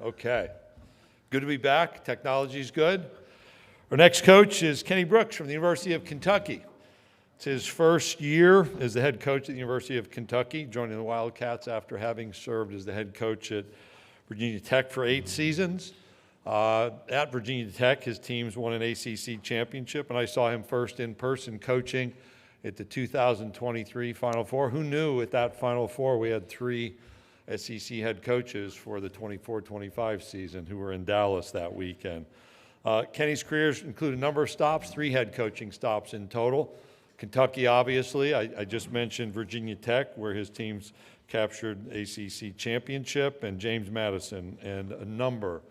Okay. Good to be back. Technology's good. Our next coach is Kenny Brooks from the University of Kentucky. It's his first year as the head coach at the University of Kentucky, joining the Wildcats after having served as the head coach at Virginia Tech for 8 seasons. At Virginia Tech, his teams won an ACC championship, and I saw him first in person coaching at the 2023 Final Four. Who knew at that Final Four we had 3 SEC head coaches for the 24-25 season who were in Dallas that weekend. Kenny's careers include a number of stops, 3 head coaching stops in total. Kentucky, obviously. I just mentioned Virginia Tech, where his teams captured ACC championship, and James Madison, and a number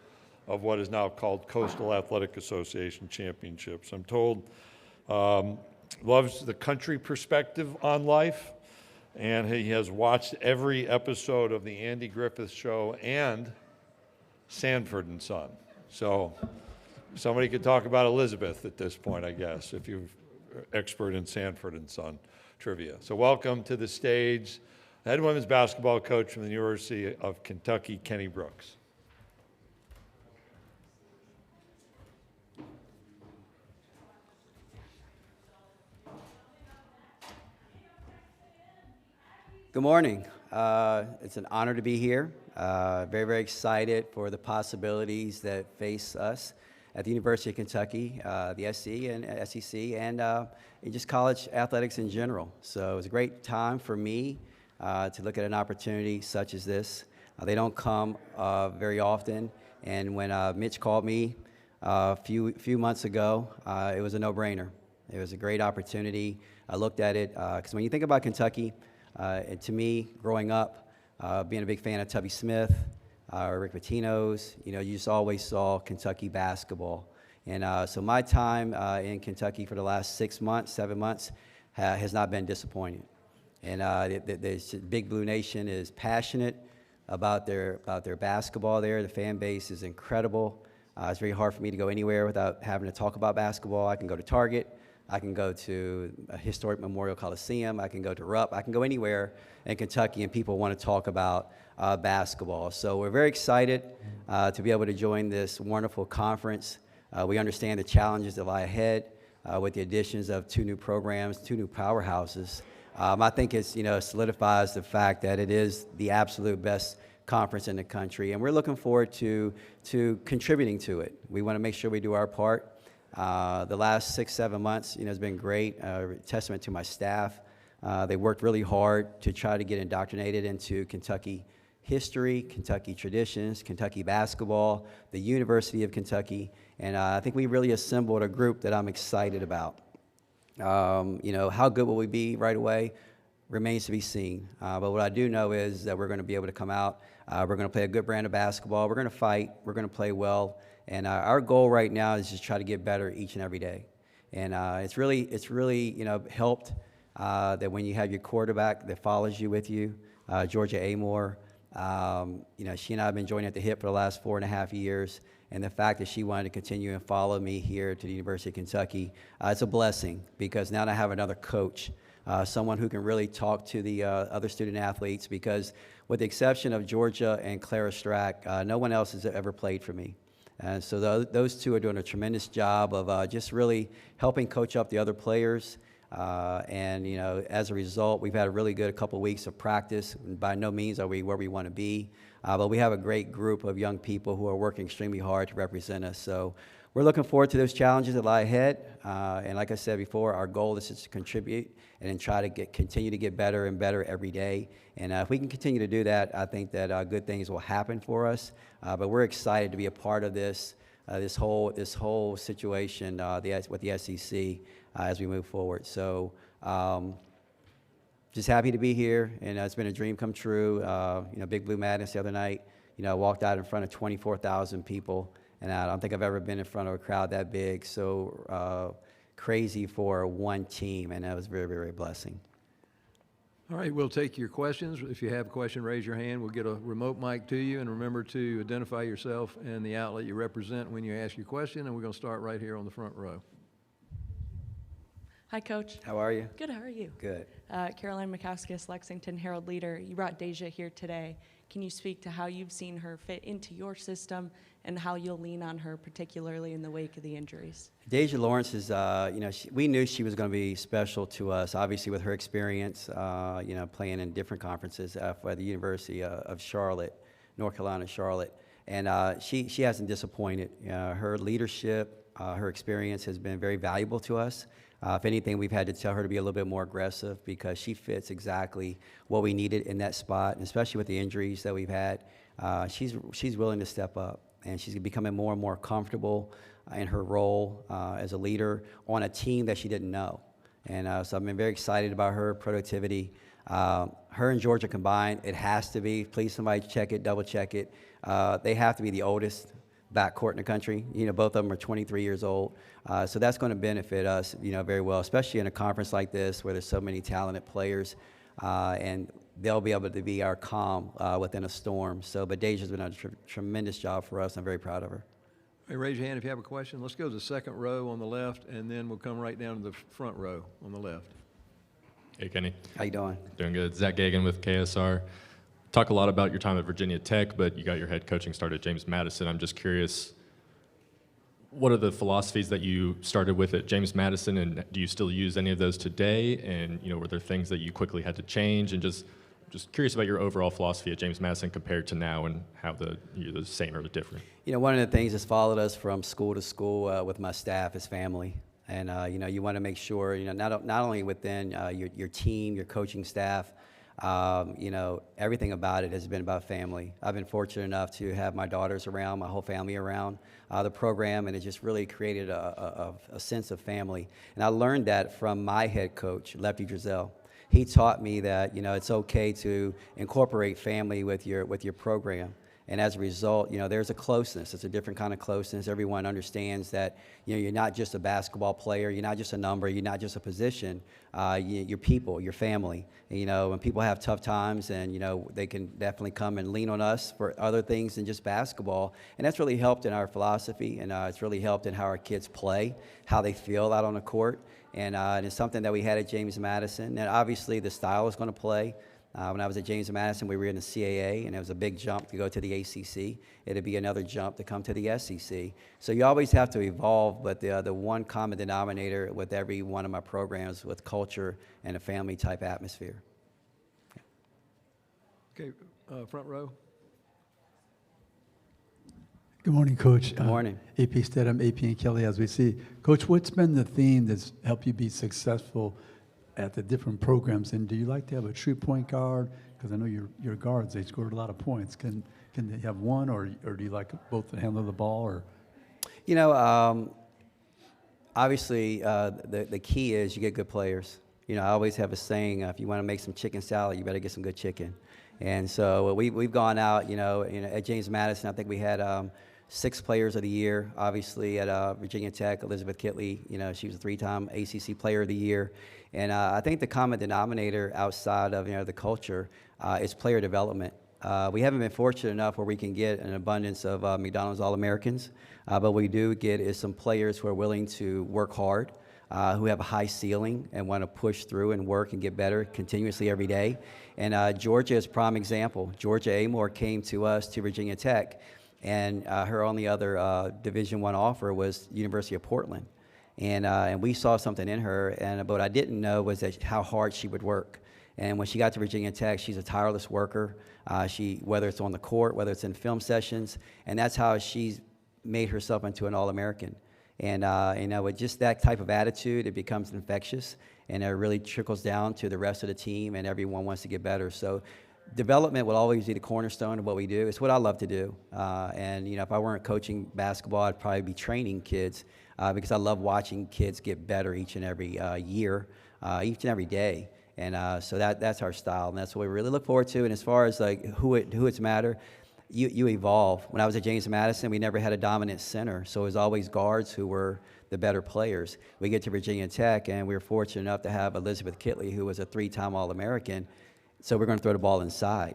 of what is now called Coastal Athletic Association championships. I'm told loves the country perspective on life, and he has watched every episode of the Andy Griffith Show and Sanford and Son. So somebody could talk about Elizabeth at this point, I guess, if you're expert in Sanford and Son trivia. So welcome to the stage, head women's basketball coach from the University of Kentucky, Kenny Brooks. Good morning. It's an honor to be here. Very, very excited for the possibilities that face us at the University of Kentucky, the SC and SEC, and just college athletics in general. So it was a great time for me to look at an opportunity such as this. They don't come very often, and when Mitch called me a few months ago, it was a no-brainer. It was a great opportunity. I looked at it, because when you think about Kentucky, and to me, growing up, being a big fan of Tubby Smith, Rick Pitino's, you just always saw Kentucky basketball. And so my time in Kentucky for the last 6 months, 7 months, has not been disappointing. And the Big Blue Nation is passionate about their basketball there. The fan base is incredible. It's very hard for me to go anywhere without having to talk about basketball. I can go to Target. I can go to a historic Memorial Coliseum. I can go to Rupp. I can go anywhere in Kentucky, and people want to talk about basketball. So we're very excited to be able to join this wonderful conference. We understand the challenges that lie ahead with the additions of 2 new programs, 2 new powerhouses. I think it solidifies the fact that it is the absolute best conference in the country, and we're looking forward to contributing to it. We want to make sure we do our part. The last 6-7 months, has been great. Testament to my staff. They worked really hard to try to get indoctrinated into Kentucky history, Kentucky traditions, Kentucky basketball, the University of Kentucky, and I think we really assembled a group that I'm excited about. How good will we be right away remains to be seen. But what I do know is that we're going to be able to come out. We're going to play a good brand of basketball. We're going to fight. We're going to play well. And our goal right now is just try to get better each and every day. And it's really helped that when you have your quarterback that follows you with you, Georgia Amore, she and I have been joined at the hip for the last 4.5 years. And the fact that she wanted to continue and follow me here to the University of Kentucky, it's a blessing, because now I have another coach, someone who can really talk to the other student athletes, because with the exception of Georgia and Clara Strack, no one else has ever played for me. And so those 2 are doing a tremendous job of just really helping coach up the other players. And as a result, we've had a really good couple weeks of practice. By no means are we where we want to be, but we have a great group of young people who are working extremely hard to represent us. So we're looking forward to those challenges that lie ahead. And like I said before, our goal is just to contribute and then try to continue to get better and better every day. And if we can continue to do that, I think that good things will happen for us. But we're excited to be a part of this whole situation with the SEC as we move forward. So just happy to be here, and it's been a dream come true. Big Blue Madness the other night, I walked out in front of 24,000 people, and I don't think I've ever been in front of a crowd that big, so crazy for one team, and that was very, very blessing. All right, we'll take your questions. If you have a question, raise your hand. We'll get a remote mic to you, and remember to identify yourself and the outlet you represent when you ask your question, and we're going to start right here on the front row. Hi, Coach. How are you? Good, how are you? Good. Caroline McCaskis, Lexington Herald Leader. You brought Deja here today. Can you speak to how you've seen her fit into your system and how you'll lean on her, particularly in the wake of the injuries? Deja Lawrence is, we knew she was going to be special to us, obviously with her experience, playing in different conferences for the University of Charlotte, North Carolina, Charlotte. And she hasn't disappointed. Her leadership, her experience has been very valuable to us. If anything, we've had to tell her to be a little bit more aggressive because she fits exactly what we needed in that spot, and especially with the injuries that we've had. She's willing to step up, and she's becoming more and more comfortable in her role as a leader on a team that she didn't know. And so I've been very excited about her productivity. Her and Georgia combined, it has to be, please somebody check it, double check it. They have to be the oldest backcourt in the country. Both of them are 23 years old. So that's going to benefit us, very well, especially in a conference like this where there's so many talented players. And they'll be able to be our calm within a storm. But Deja's been a tremendous job for us. I'm very proud of her. Hey, raise your hand if you have a question. Let's go to the second row on the left, and then we'll come right down to the front row on the left. Hey, Kenny. How you doing? Doing good. Zach Gagan with KSR. Talk a lot about your time at Virginia Tech, but you got your head coaching start at James Madison. I'm just curious, what are the philosophies that you started with at James Madison, and do you still use any of those today? And were there things that you quickly had to change? And just curious about your overall philosophy at James Madison compared to now, and how the same or the different. One of the things that's followed us from school to school with my staff is family. And, you want to make sure, not only within your team, your coaching staff, everything about it has been about family. I've been fortunate enough to have my daughters around, my whole family around the program, and it just really created a sense of family. And I learned that from my head coach, Lefty Driesell. He taught me that, it's okay to incorporate family with your program. And as a result, there's a closeness. It's a different kind of closeness. Everyone understands that, you're not just a basketball player. You're not just a number. You're not just a position. You're people, your family. And, when people have tough times, and, they can definitely come and lean on us for other things than just basketball. And that's really helped in our philosophy, and it's really helped in how our kids play, how they feel out on the court. And it's something that we had at James Madison. And obviously, the style is going to play. When I was at James Madison, we were in the CAA, and it was a big jump to go to the ACC. It'd be another jump to come to the SEC. So you always have to evolve, but the one common denominator with every one of my programs was culture and a family-type atmosphere. Okay, front row. Good morning, Coach. Good morning. AP Stedham, AP and Kelly, as we see. Coach, what's been the theme that's helped you be successful at the different programs? And do you like to have a true point guard? Because I know your guards, they scored a lot of points. Can they have one, or do you like both to handle the ball? Or Obviously, the key is you get good players. I always have a saying, if you want to make some chicken salad, you better get some good chicken. And so we've gone out, at James Madison, I think we had 6 players of the year. Obviously, at Virginia Tech, Elizabeth Kitley, she was a 3-time ACC Player of the Year. And I think the common denominator outside of the culture is player development. We haven't been fortunate enough where we can get an abundance of McDonald's All-Americans, but what we do get is some players who are willing to work hard, who have a high ceiling and want to push through and work and get better continuously every day. And Georgia is a prime example. Georgia Amore came to us, to Virginia Tech, and her only other Division I offer was University of Portland. And we saw something in her, but what I didn't know was how hard she would work. And when she got to Virginia Tech, she's a tireless worker. Whether it's on the court, whether it's in film sessions, and that's how she's made herself into an All-American. And with just that type of attitude, it becomes infectious, and it really trickles down to the rest of the team, and everyone wants to get better. So development will always be the cornerstone of what we do. It's what I love to do. And if I weren't coaching basketball, I'd probably be training kids because I love watching kids get better each and every year, each and every day. And so that's our style, and that's what we really look forward to. And as far as who it's matter, you evolve. When I was at James Madison, we never had a dominant center, so it was always guards who were the better players. We get to Virginia Tech, and we were fortunate enough to have Elizabeth Kitley, who was a 3-time All-American, so we're going to throw the ball inside.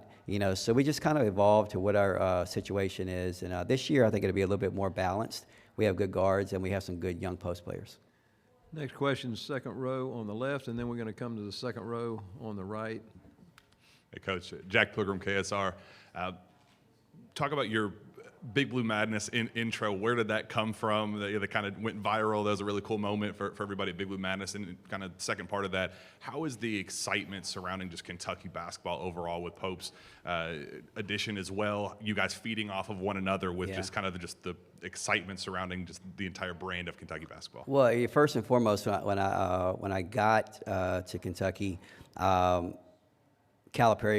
So we just kind of evolved to what our situation is. And this year, I think it'll be a little bit more balanced. We have good guards, and we have some good young post players. Next question, second row on the left, and then we're going to come to the second row on the right. Hey, Coach. Jack Pilgrim, KSR. Talk about your Big Blue Madness intro. Where did that come from? That kind of went viral. That was a really cool moment for everybody at Big Blue Madness. And kind of second part of that, how is the excitement surrounding just Kentucky basketball overall with Pope's addition as well? You guys feeding off of one another with Yeah. just kind of the excitement surrounding just the entire brand of Kentucky basketball. Well, first and foremost, when I got to Kentucky, Calipari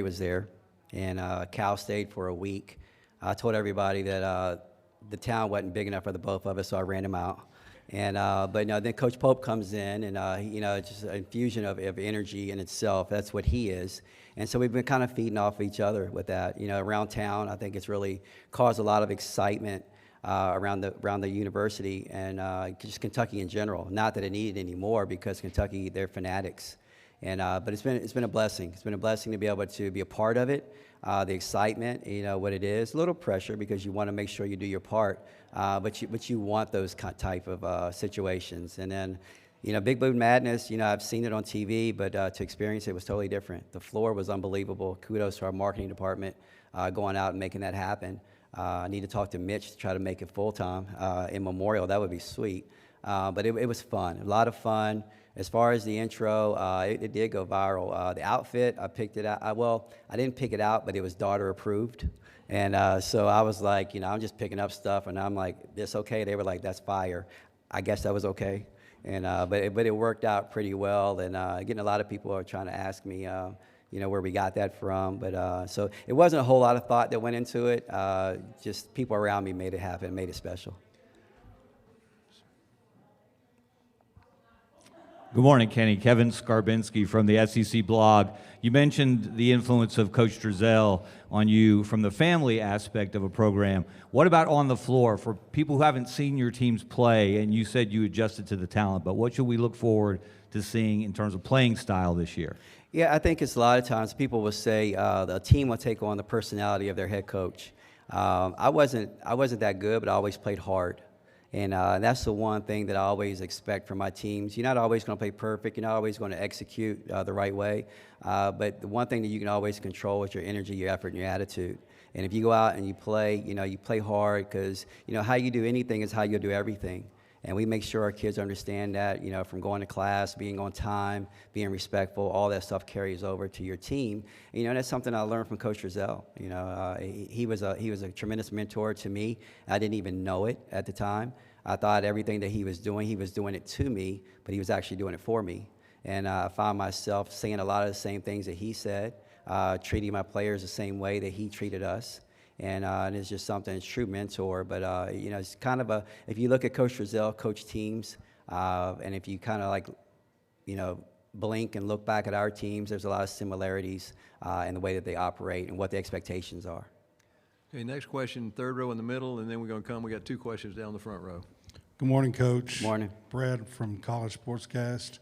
was there, and Cal stayed for a week. I told everybody that the town wasn't big enough for the both of us, so I ran him out. And but no, then Coach Pope comes in, and it's just an infusion of energy in itself. That's what he is. And so we've been kind of feeding off each other with that. Around town, I think it's really caused a lot of excitement around the university and just Kentucky in general. Not that it needed any more, because Kentucky, they're fanatics. And but it's been a blessing. It's been a blessing to be able to be a part of it. The excitement, what it is, a little pressure because you want to make sure you do your part, but you want those type of situations. And then, Big Blue Madness, I've seen it on TV, but to experience it was totally different. The floor was unbelievable. Kudos to our marketing department going out and making that happen. I need to talk to Mitch to try to make it full time in Memorial. That would be sweet. But it was fun, a lot of fun. As far as the intro, it did go viral. The outfit, I picked it out. I didn't pick it out, but it was daughter approved. And so I was like, I'm just picking up stuff, and I'm like, this okay? They were like, that's fire. I guess that was okay. And but it worked out pretty well. And getting a lot of people are trying to ask me, where we got that from. But so it wasn't a whole lot of thought that went into it. Just people around me made it happen, made it special. Good morning, Kenny. Kevin Skarbinski from the SEC blog. You mentioned the influence of Coach Drizel on you from the family aspect of a program. What about on the floor for people who haven't seen your teams play? And you said you adjusted to the talent, but what should we look forward to seeing in terms of playing style this year? Yeah, I think it's a lot of times people will say the team will take on the personality of their head coach. I wasn't that good, but I always played hard. And that's the one thing that I always expect from my teams. You're not always going to play perfect. You're not always going to execute the right way. But the one thing that you can always control is your energy, your effort, and your attitude. And if you go out and you play, you play hard because, how you do anything is how you'll do everything. And we make sure our kids understand that, from going to class, being on time, being respectful, all that stuff carries over to your team. And, that's something I learned from Coach Drizel. He was a tremendous mentor to me. I didn't even know it at the time. I thought everything that he was doing it to me, but he was actually doing it for me. And I found myself saying a lot of the same things that he said, treating my players the same way that he treated us. And it's just something, it's true mentor. But, it's kind of if you look at Coach Drizel, coach teams, and if you kind of blink and look back at our teams, there's a lot of similarities in the way that they operate and what the expectations are. Okay, next question, third row in the middle, and then we're going to we got two questions down the front row. Good morning, Coach. Morning. Brad from College Sportscast.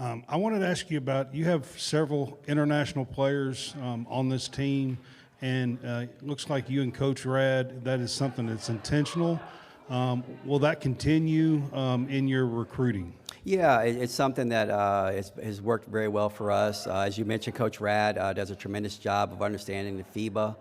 I wanted to ask you about, you have several international players on this team, and it looks like you and Coach Rad, that is something that's intentional. Will that continue in your recruiting? Yeah, it's something that has worked very well for us. As you mentioned, Coach Rad does a tremendous job of understanding the FIBA,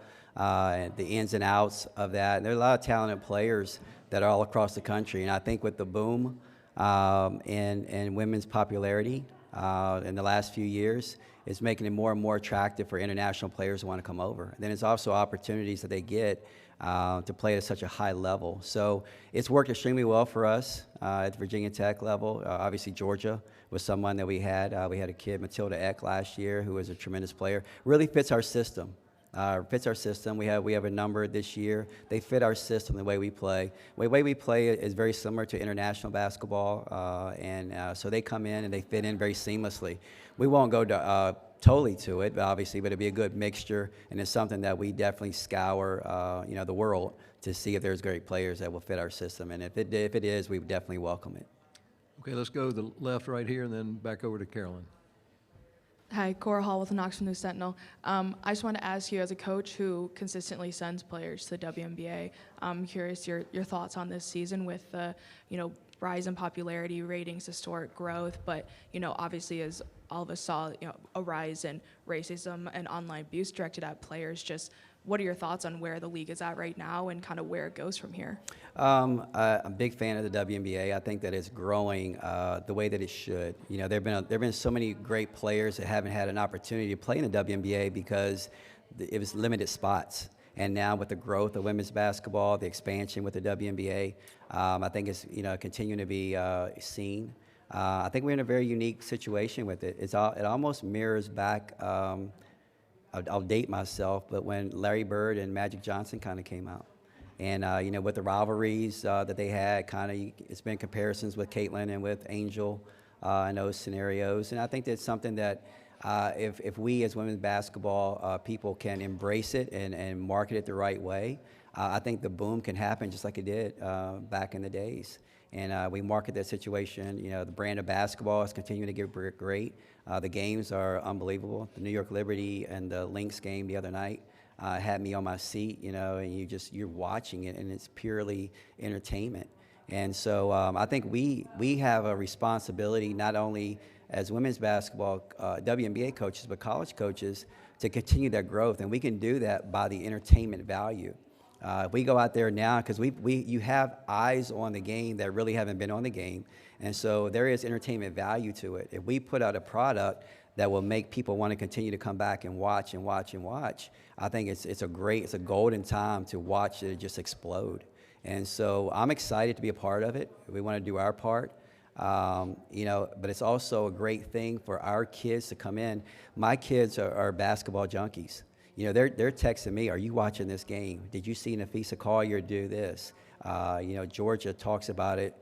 the ins and outs of that. And there are a lot of talented players that are all across the country. And I think with the boom in women's popularity in the last few years, it's making it more and more attractive for international players who want to come over. And then it's also opportunities that they get to play at such a high level. So it's worked extremely well for us at the Virginia Tech level. Obviously, Georgia was someone that we had. We had a kid, Matilda Eck, last year, who was a tremendous player. Really fits our system. We have a number this year. They fit our system, the way we play. The way we play is very similar to international basketball, and so they come in and they fit in very seamlessly. We won't go totally to it, obviously, but it'd be a good mixture, and it's something that we definitely scour, the world to see if there's great players that will fit our system, and if it is, we would definitely welcome it. Okay, let's go to the left right here and then back over to Carolyn. Hi, Cora Hall with the Knoxville News Sentinel. I just want to ask you, as a coach who consistently sends players to the WNBA, I'm curious your thoughts on this season with the, rise in popularity, ratings, historic growth, but, obviously as all of us saw, a rise in racism and online abuse directed at players. Just what are your thoughts on where the league is at right now and kind of where it goes from here? I'm a big fan of the WNBA. I think that it's growing the way that it should. You know, there've been so many great players that haven't had an opportunity to play in the WNBA because it was limited spots. And now with the growth of women's basketball, the expansion with the WNBA, I think it's continuing to be seen. I think we're in a very unique situation with it. It almost mirrors back. I'll date myself, but when Larry Bird and Magic Johnson kind of came out. And, with the rivalries that they had, it's been comparisons with Caitlin and with Angel in those scenarios. And I think that's something that if we as women's basketball people can embrace it and market it the right way, I think the boom can happen just like it did back in the days. And we market that situation. You know, the brand of basketball is continuing to get great. The games are unbelievable. The New York Liberty and the Lynx game the other night had me on my seat, and you're watching it, and it's purely entertainment. And so I think we have a responsibility not only as women's basketball WNBA coaches, but college coaches to continue that growth, and we can do that by the entertainment value. If we go out there now, because you have eyes on the game that really haven't been on the game, and so there is entertainment value to it. If we put out a product that will make people want to continue to come back and watch and watch and watch, I think it's a golden time to watch it just explode. And so I'm excited to be a part of it. We want to do our part. But it's also a great thing for our kids to come in. My kids are basketball junkies. They're texting me, "Are you watching this game? Did you see Nafisa Collier do this?" Georgia talks about it,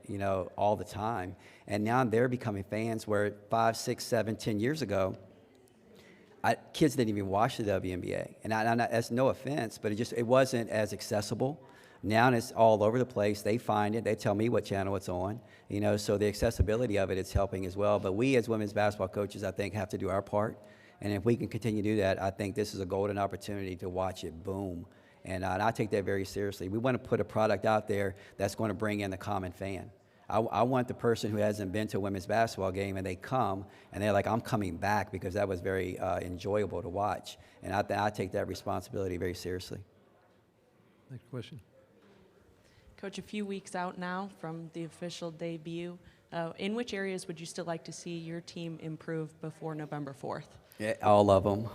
all the time. And now they're becoming fans where 5, 6, 7, 10 years ago, kids didn't even watch the WNBA. And that's no offense, but it wasn't as accessible. Now it's all over the place. They find it. They tell me what channel it's on. So the accessibility of it's helping as well. But we as women's basketball coaches, I think, have to do our part. And if we can continue to do that, I think this is a golden opportunity to watch it boom. And I take that very seriously. We want to put a product out there that's going to bring in the common fan. I want the person who hasn't been to a women's basketball game and they come and they're like, "I'm coming back because that was very enjoyable to watch." And I take that responsibility very seriously. Next question. Coach, a few weeks out now from the official debut, in which areas would you still like to see your team improve before November 4th? Yeah, all of them.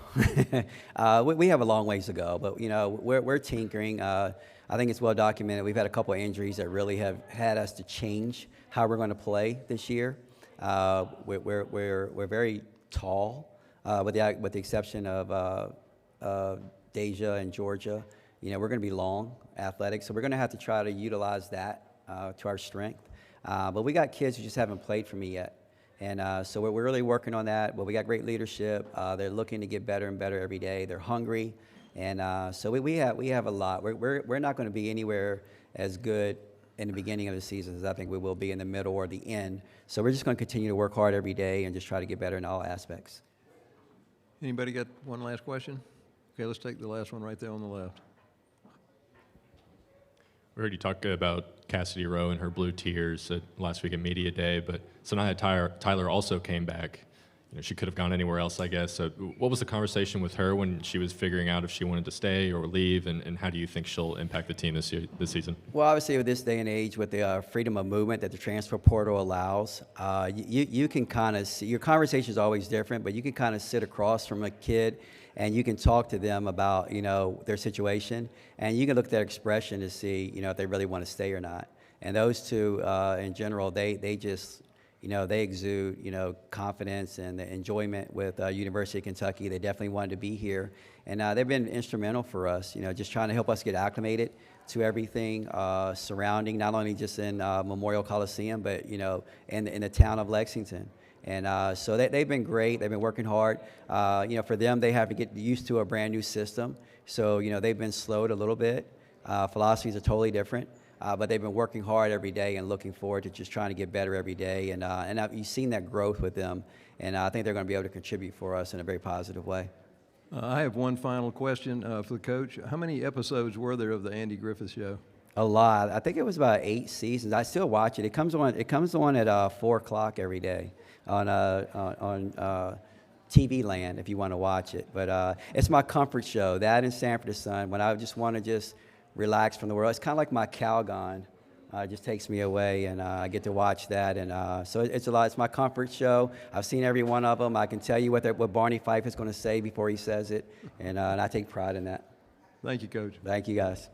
We have a long ways to go, but we're tinkering. I think it's well documented. We've had a couple of injuries that really have had us to change how we're going to play this year. We're very tall, with the exception of Deja and Georgia. We're going to be long, athletic, so we're going to have to try to utilize that to our strength. But we got kids who just haven't played for me yet. And so we're really working on that. But we got great leadership. They're looking to get better and better every day. They're hungry. And so we have a lot. We're not going to be anywhere as good in the beginning of the season as I think we will be in the middle or the end. So we're just going to continue to work hard every day and just try to get better in all aspects. Anybody got one last question? Okay, let's take the last one right there on the left. We heard you talk about Cassidy Rowe and her blue tears last week at Media Day, but Sanaya Tyler also came back. She could have gone anywhere else, I guess. So what was the conversation with her when she was figuring out if she wanted to stay or leave, and how do you think she'll impact the team this season? Well, obviously, with this day and age, with the freedom of movement that the transfer portal allows, you can kind of see, your conversation is always different, but you can kind of sit across from a kid and you can talk to them about, their situation, and you can look at their expression to see, if they really want to stay or not. And those two, in general, they just, they exude, confidence and the enjoyment with University of Kentucky. They definitely wanted to be here, and they've been instrumental for us, just trying to help us get acclimated to everything surrounding, not only just in Memorial Coliseum, but, in the town of Lexington. And so they've been great. They've been working hard. For them, they have to get used to a brand new system. So, they've been slowed a little bit. Philosophies are totally different. But they've been working hard every day and looking forward to just trying to get better every day. And you've seen that growth with them. And I think they're going to be able to contribute for us in a very positive way. I have one final question for the coach. How many episodes were there of the Andy Griffith Show? A lot. I think it was about 8 seasons. I still watch it. It comes on at 4 o'clock every day on TV land if you want to watch it. But it's my comfort show. That and Sanford and Son, when I just want to just relax from the world. It's kind of like my Calgon. It just takes me away, and I get to watch that. And so it's a lot. It's my comfort show. I've seen every one of them. I can tell you what Barney Fife is going to say before he says it, and I take pride in that. Thank you, Coach. Thank you, guys.